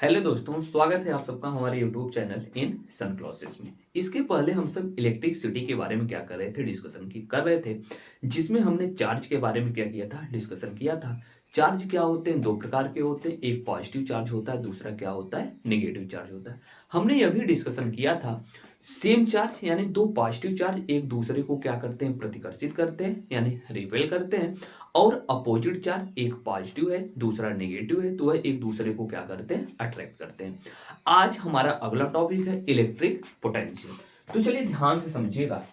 Hello दोस्तों, स्वागत है आप सबका हमारे यूट्यूब चैनल इन सन क्लासेस में। इसके पहले हम सब इलेक्ट्रिसिटी के बारे में क्या कर रहे थे, डिस्कशन की कर रहे थे, जिसमें हमने चार्ज के बारे में क्या किया था, डिस्कशन किया था। चार्ज क्या होते हैं, दो प्रकार के होते हैं, एक पॉजिटिव चार्ज होता है, दूसरा क्या होता है, नेगेटिव चार्ज होता है। हमने यह भी डिस्कशन किया था, सेम चार्ज यानी दो पॉजिटिव चार्ज एक दूसरे को क्या करते हैं, प्रतिकर्षित करते हैं यानी रिपेल करते हैं, और अपोजिट चार्ज एक पॉजिटिव है दूसरा नेगेटिव है, तो वह एक दूसरे को क्या करते हैं, अट्रैक्ट करते हैं। आज हमारा अगला टॉपिक है इलेक्ट्रिक पोटेंशियल। तो चलिए ध्यान से समझिएगा,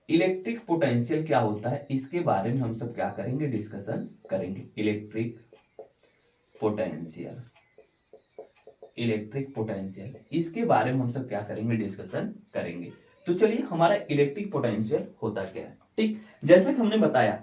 इलेक्ट्रिक पोटेंशियल क्या होता है, इसके बारे में हम सब क्या करेंगे, डिस्कशन करेंगे। इलेक्ट्रिक पोटेंशियल, इलेक्ट्रिक पोटेंशियल, इसके बारे में हम सब क्या करेंगे, डिस्कशन करेंगे। तो चलिए, हमारा इलेक्ट्रिक पोटेंशियल होता क्या है। ठीक, जैसा कि हमने बताया,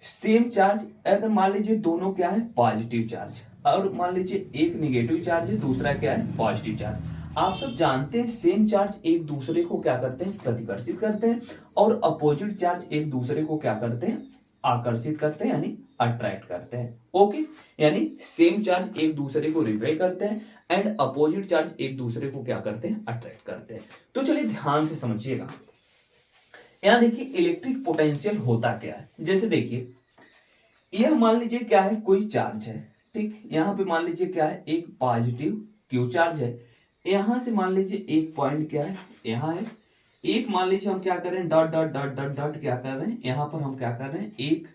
सेम चार्ज अगर मान लीजिए दोनों क्या है, पॉजिटिव चार्ज, और मान लीजिए एक नेगेटिव चार्ज है, दूसरा क्या है, पॉजिटिव चार्ज। आप सब जानते हैं सेम चार्ज एक दूसरे को क्या करते हैं, प्रतिकर्षित करते हैं, और अपोजिट चार्ज एक दूसरे को क्या करते हैं, आकर्षित करते हैं यानी अट्रैक्ट करते हैं। ओके, यानी सेम चार्ज एक दूसरे को रिपेल करते हैं एंड अपोजिट चार्ज एक दूसरे को क्या करते हैं, अट्रैक्ट करते हैं। तो चलिए ध्यान से समझिएगा, यहां देखिए इलेक्ट्रिक पोटेंशियल होता क्या है। जैसे देखिए, यह मान लीजिए क्या है, कोई चार्ज है। ठीक, यहां पे मान लीजिए क्या है, एक पॉजिटिव क्यू चार्ज है। यहां से मान लीजिए एक पॉइंट क्या है, यहां है। एक मान लीजिए हम क्या कर रहे हैं, dot dot dot dot dot क्या कर रहे हैं, यहां पर हम क्या कर रहे हैं, एक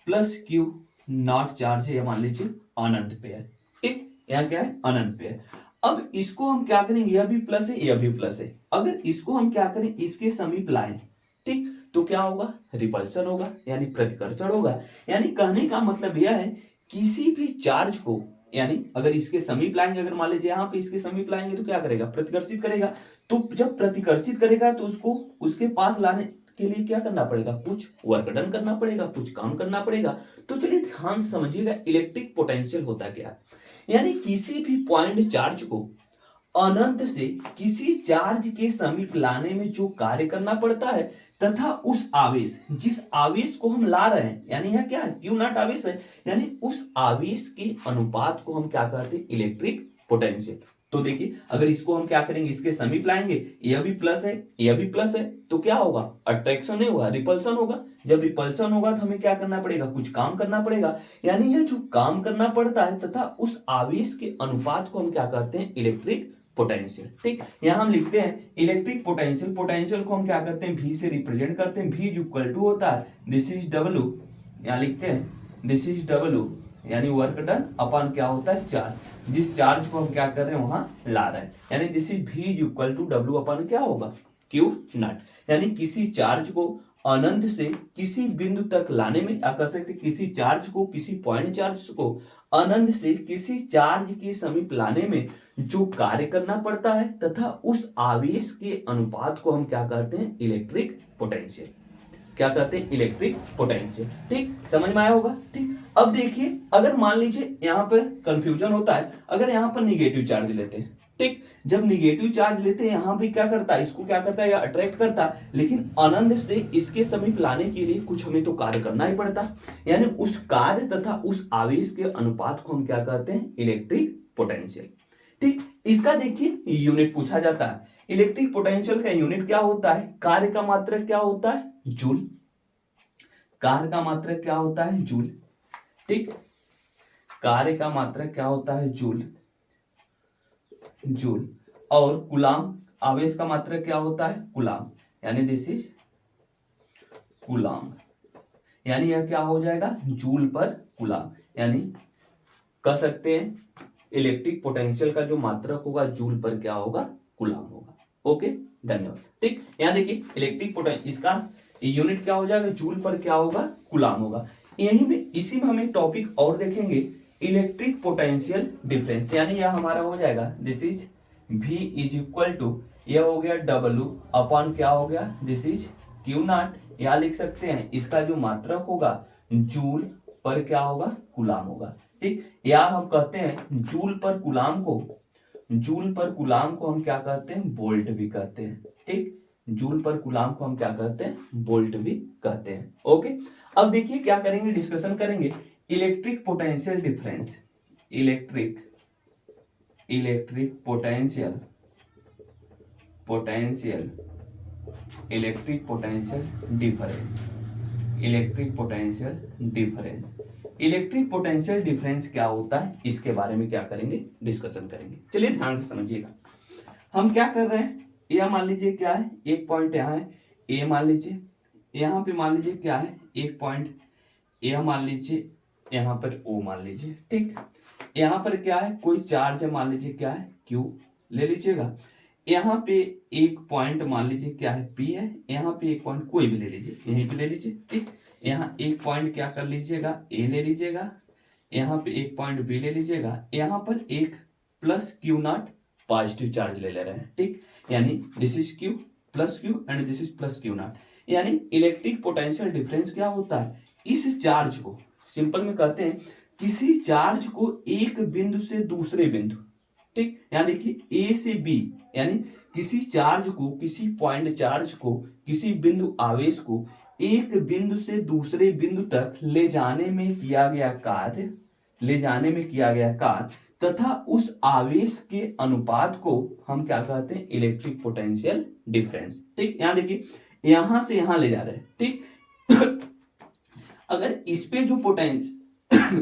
प्लस क्यू नॉट चार्ज है, या मान लीजिए अनंत पे है। ठीक, यहाँ क्या है, अनंत पे है। अब इसको हम क्या करेंगे, यह भी प्लस है, यह भी प्लस है। अगर इसको हम क्या करें, इसके समीप लाएं, ठीक, तो क्या होगा, रिपल्सन होगा यानी प्रतिकर्षण होगा। यानी कहने का मतलब यह है, किसी भी चार्ज को, यानी अगर इसके समीप लाएंगे, अगर मान लीजिए यहाँ पे इसके समीप लाएंगे तो क्या करेगा, प्रतिकर्षित करेगा। तो जब प्रतिकर्षित करेगा तो उसको उसके पास लाने के लिए क्या करना पड़ेगा, कुछ वर्क डन करना पड़ेगा, कुछ काम करना पड़ेगा। तो चलिए ध्यान से समझिएगा, इलेक्ट्रिक पोटेंशियल होता क्या है। यानी किसी भी पॉइंट चार्ज को अनंत से किसी चार्ज के समीप लाने में जो कार्य करना पड़ता है, तथा उस आवेश, जिस आवेश को हम ला रहे हैं, यानी यह क्या है, क्यू नॉट आवेश है, यानी उस आवेश के अनुपात को हम क्या कहते हैं, इलेक्ट्रिक पोटेंशियल। तो देखिए, अगर इसको हम क्या करेंगे, इसके समीप लाएंगे, यह भी प्लस है, यह भी प्लस है, तो क्या होगा, अट्रैक्शन नहीं होगा, रिपल्सन होगा। जब रिपल्सन होगा तो हमें क्या करना पड़ेगा, कुछ काम करना पड़ेगा। यानी यह जो काम करना पड़ता है तथा उस आवेश के अनुपात को हम क्या कहते हैं, इलेक्ट्रिक पोटेंशियल। ठीक, यहां हम लिखते हैं इलेक्ट्रिक पोटेंशियल, पोटेंशियल को हम क्या करते हैं, V से रिप्रेजेंट करते हैं। V इक्वल टू होता है दिस इज W, यहां लिखते हैं दिस इज W, यानी वर्क डन अपन क्या होता है, चार्ज, जिस चार्ज को हम क्या कर रहे हैं वहां ला रहे हैं, यानी this is V equal to W अपन क्या होगा, क्यू नॉट। यानी किसी चार्ज को अनंत से किसी बिंदु तक लाने में, या कर सकते किसी चार्ज को, किसी पॉइंट चार्ज को अनंत से किसी चार्ज के समीप लाने में जो कार्य करना पड़ता है, तथा उस आवेश के अनुपात को हम क्या कहते हैं, इलेक्ट्रिक पोटेंशियल। क्या कहते हैं, इलेक्ट्रिक पोटेंशियल। ठीक, समझ में आया होगा। ठीक, अब देखिए, अगर मान लीजिए यहां पर कंफ्यूजन होता है, अगर यहां पर निगेटिव चार्ज लेते हैं, ठीक, जब निगेटिव चार्ज लेते हैं यहां भी क्या करता है, इसको क्या करता है, या अट्रैक्ट करता है, लेकिन अनंत से इसके समीप लाने के लिए कुछ हमें तो कार्य करना ही पड़ता, यानी उस कार्य तथा उस आवेश के अनुपात को हम क्या कहते हैं, इलेक्ट्रिक पोटेंशियल। ठीक, इसका देखिए यूनिट पूछा जाता है, इलेक्ट्रिक पोटेंशियल का यूनिट क्या होता है, कार्य का मात्रक क्या होता है, जूल। कार्य का मात्रक क्या होता है, जूल। ठीक, कार्य का मात्रक क्या होता है, जूल, जूल। और कूलाम, आवेश का मात्रक क्या होता है, कूलाम, यानी दिस इज कूलाम, यानी यह क्या हो जाएगा, जूल पर कूलाम। यानी कह सकते हैं इलेक्ट्रिक पोटेंशियल का जो मात्रक होगा जूल पर क्या होगा, कूलाम होगा। ओके, धन्यवाद। ठीक, यहां देखिए इलेक्ट्रिक पोटेंशियल, इसका यूनिट क्या हो जाएगा, जूल पर क्या होगा, कूलाम होगा। यही में इसी में हम एक टॉपिक और देखेंगे, इलेक्ट्रिक पोटेंशियल डिफरेंस, यानी यह हमारा हो जाएगा this is V is equal to, यह हो गया W अपॉन क्या हो गया, दिस इज क्यू नॉट। यहां लिख सकते हैं इसका जो मात्रक होगा जूल पर क्या होगा, कूलाम होगा। ठीक, या हम कहते हैं जूल पर कूलाम को, जूल पर कूलाम को हम क्या कहते हैं, वोल्ट भी कहते हैं। ठीक, जूल पर कूलाम को हम क्या कहते हैं, वोल्ट भी कहते हैं। ओके, अब देखिए क्या करेंगे, डिस्कशन करेंगे electric potential difference, electric electric potential difference. Electric potential difference क्या होता है, इसके बारे में क्या करेंगे, डिस्कशन करेंगे। चलिए ध्यान से समझिएगा। हम क्या कर रहे हैं, ये मान लीजिए क्या है, एक पॉइंट यहाँ है ए, मान लीजिए यहाँ पे मान लीजिए क्या है, एक पॉइंट ए मान लीजिए, यहाँ पर ओ मान लीजिए, ठीक। यहाँ पर क्या है, कोई चार्ज है, मान लीजिए क्या है, क्यू ले लीजिएगा। यहाँ पे एक पॉइंट मान लीजिए क्या है, पी है। यहाँ पे एक पॉइंट कोई भी ले लीजिए, यहीं पे ले लीजिए, ठीक। यहाँ एक पॉइंट क्या कर लीजिएगा, ए ले लीजिएगा। यहाँ पे एक पॉइंट बी ले लीजिएगा। यहाँ पर एक plus Q not positive charge ले रहे हैं, ठीक। यानी this is Q plus Q and this is plus Q not. यानी इलेक्ट्रिक पोटेंशियल डिफरेंस क्या होता है, इस चार्ज को सिंपल में कहते हैं, किसी चार्ज को एक बिंदु से दूसरे बिंदु, ठीक। यहाँ देखिए ए से बी, यानी किसी चार्ज को, किसी पॉइंट चार्ज को, किसी बिंदु आवेश को एक बिंदु से दूसरे बिंदु तक ले जाने में किया गया कार्य तथा उस आवेश के अनुपात को हम क्या कहते हैं, इलेक्ट्रिक पोटेंशियल डिफरेंस, ठीक। यहाँ देखिए यहां से यहां ले जा रहे हैं, ठीक। अगर इस पे जो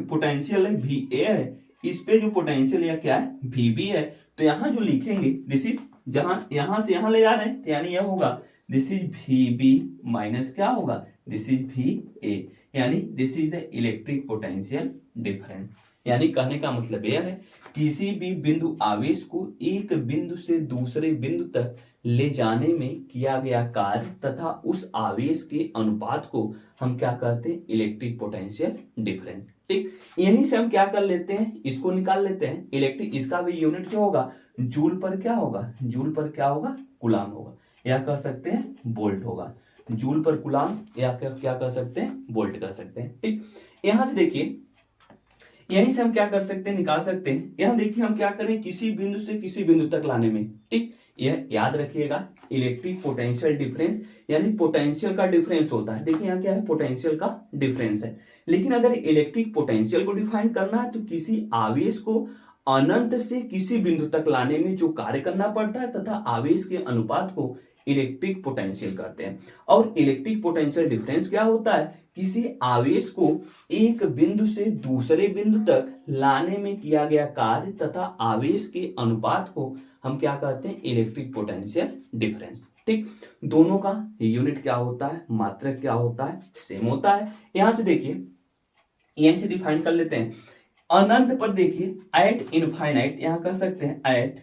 पोटेंशियल है भी ए है, इस पे जो पोटेंशियल या क्या है भी बी है, तो यहां जो लिखेंगे दिस इज, जहां यहां से यहां ले जा रहे हैं, तो यानी यह होगा दिस इज भी बी माइनस क्या होगा, दिस इज भी ए, यानी this is the electric potential difference. यानी कहने का मतलब यह है, किसी भी बिंदु आवेश को एक बिंदु से दूसरे बिंदु तक ले जाने में किया गया कार्य तथा उस आवेश के अनुपात को हम क्या कहते हैं, इलेक्ट्रिक पोटेंशियल डिफरेंस, ठीक। यहीं से हम क्या कर लेते हैं, इसको निकाल लेते हैं। इलेक्ट्रिक, इसका भी यूनिट जो होगा जूल पर क्या होगा, जूल पर क्या होगा, कूलाम होगा, या कह सकते हैं वोल्ट होगा। जूल पर कूलाम, या क्या कह सकते हैं, वोल्ट कह सकते हैं, ठीक। यहां से देखिए, यहीं से हम क्या कर सकते हैं, निकाल सकते हैं। यहां देखिए हम क्या करें, किसी बिंदु से किसी बिंदु तक लाने में, ठीक। यह याद रखिएगा, इलेक्ट्रिक पोटेंशियल डिफरेंस यानी पोटेंशियल का डिफरेंस होता है। देखिए यहाँ क्या है, पोटेंशियल का डिफरेंस है। लेकिन अगर इलेक्ट्रिक पोटेंशियल को डिफाइन करना है तो किसी आवेश को अनंत से किसी बिंदु तक लाने में जो कार्य करना पड़ता है तथा आवेश के अनुपात को इलेक्ट्रिक पोटेंशियल कहते हैं। और इलेक्ट्रिक पोटेंशियल डिफरेंस क्या होता है, किसी आवेश को एक बिंदु से दूसरे बिंदु तक लाने में किया गया कार्य तथा आवेश के अनुपात को हम क्या कहते हैं, इलेक्ट्रिक पोटेंशियल डिफरेंस, ठीक। दोनों का यूनिट क्या होता है, मात्रक क्या होता है, सेम होता है। यहां से देखिए, यहीं से डिफाइन कर लेते हैं। अनंत पर देखिए, एट इनफाइनाइट, यहां कर सकते हैं एट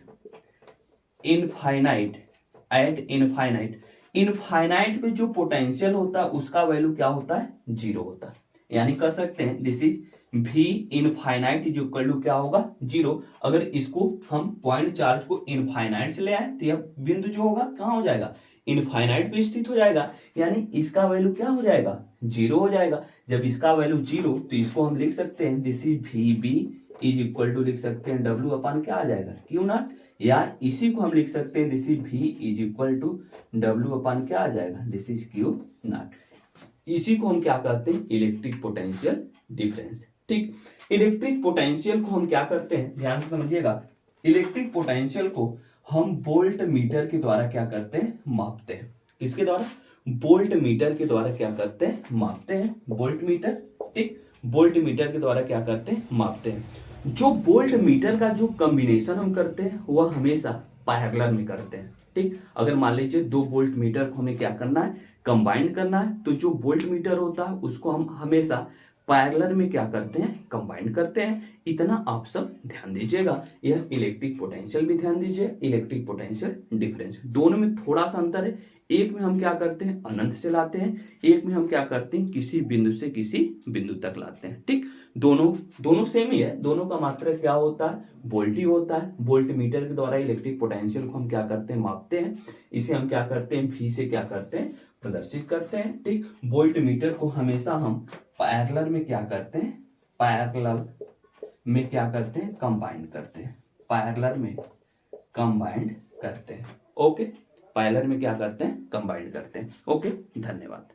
इनफाइनाइट पे जो पोटेंशियल होता है उसका वैल्यू क्या होता है, जीरो होता है। यानी कर सकते हैं दिस इज भी इनफाइनाइट इज इक्वल टू क्या होगा, जीरो। अगर इसको हम पॉइंट चार्ज को इनफाइनाइट से ले आए तो यह बिंदु जो होगा कहां हो जाएगा, इनफाइनाइट पे स्थित हो जाएगा। यानी इसका वैल्यू क्या हो जाएगा, जीरो हो जाएगा। जब इसका वैल्यू जीरो, तो इसको हम लिख सकते हैं दिस इज भी बी इज इक्वल टू, लिख सकते हैं डब्ल्यू अपन क्या आ जाएगा, क्यू नॉट। या इसी को हम लिख सकते हैं दिस इज भी इज इक्वल टू डब्ल्यू अपन क्या आ जाएगा, दिस इज क्यू नॉट। इसी को हम क्या कहते हैं, इलेक्ट्रिक पोटेंशियल डिफरेंस, ठीक। इलेक्ट्रिक पोटेंशियल को हम क्या करते हैं, ध्यान से समझिएगा। इलेक्ट्रिक पोटेंशियल को हम वोल्ट मीटर के द्वारा क्या करते हैं, मापते हैं। किसके द्वारा, वोल्ट मीटर के द्वारा क्या करते हैं, मापते हैं। वोल्ट मीटर, ठीक, वोल्ट मीटर के द्वारा क्या करते हैं, मापते हैं। जो वोल्ट मीटर का जो कॉम्बिनेशन हम करते हैं वह हमेशा पैरेलल में करते हैं, ठीक। अगर मान लीजिए दो वोल्ट मीटर को हमें क्या करना है, कंबाइन करना है, तो जो वोल्ट मीटर होता है उसको हम हमेशा पैरेलल में क्या करते हैं, कंबाइन करते हैं। इतना आप सब ध्यान दीजिएगा। यह इलेक्ट्रिक पोटेंशियल भी ध्यान दीजिए, इलेक्ट्रिक पोटेंशियल डिफरेंस, दोनों में थोड़ा सा अंतर है। एक में हम क्या करते हैं, अनंत से लाते हैं, एक में हम क्या करते हैं, किसी बिंदु से किसी बिंदु तक लाते हैं, ठीक। दोनों सेम ही है। दोनों का मात्रक क्या होता है, वोल्ट ही होता है। वोल्ट मीटर के द्वारा इलेक्ट्रिक पोटेंशियल को हम क्या करते हैं, मापते हैं। इसे हम क्या करते हैं, भी से क्या करते हैं, प्रदर्शित करते हैं, ठीक। वोल्ट मीटर को हमेशा हम पैरेलल में क्या करते हैं, पैरेलल में क्या करते हैं, कंबाइन करते हैं। पैरेलल में कंबाइंड करते हैं, ओके। पैरेलल में क्या करते हैं, कंबाइंड करते हैं, ओके। धन्यवाद।